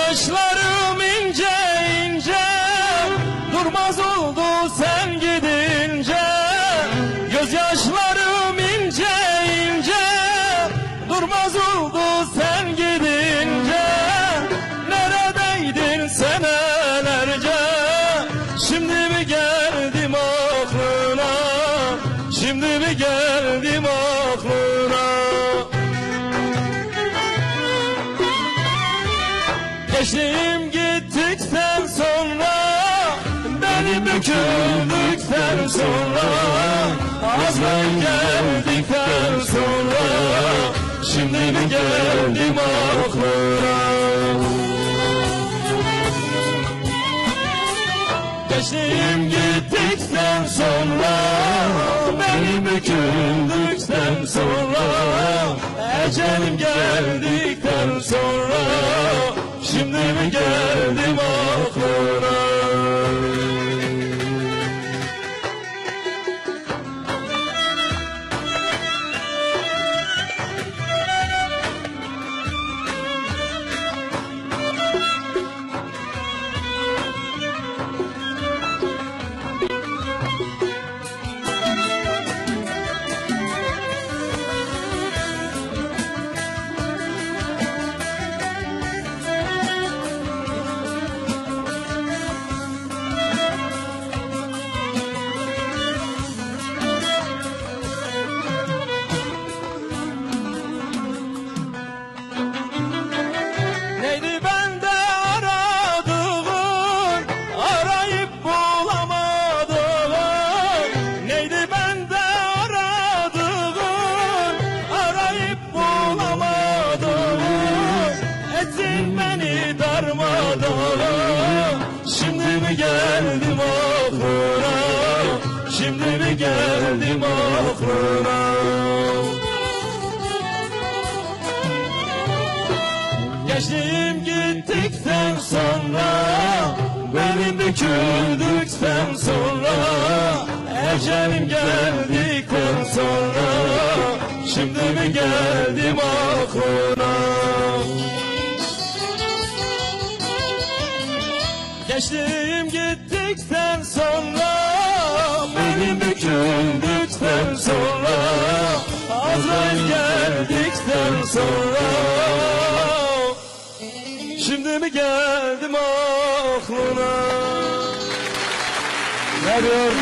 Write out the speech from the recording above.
Gözyaşlarım ince ince, durmaz oldu sen gidince. Gözyaşlarım ince ince, durmaz oldu sen gidince. Neredeydin senelerce, şimdi mi geldim aklına, şimdi mi geldim aklına. Geçtim gittikten sonra, beni büküldükten sonra, Azrail geldikten sonra, şimdi mi geldim aklına. Geçtim gittikten sonra, beni büküldükten sonra, ecelim geldikten sonra, şimdi mi geldim aklına. Neydi bende aradığın, arayıp bulamadığın? Neydi bende aradığın, arayıp bulamadığın? Ettin beni darmadağın, şimdi mi geldim aklına, şimdi mi geldim aklına. Geçtim gittikten sonra, benim büküldükten sonra, ecelim geldikten sonra, şimdi mi geldim aklına. Geçtim gittikten sonra, benim büküldükten sonra, Azrail geldikten sonra, şimdi mi geldim aklına. Ne diyor?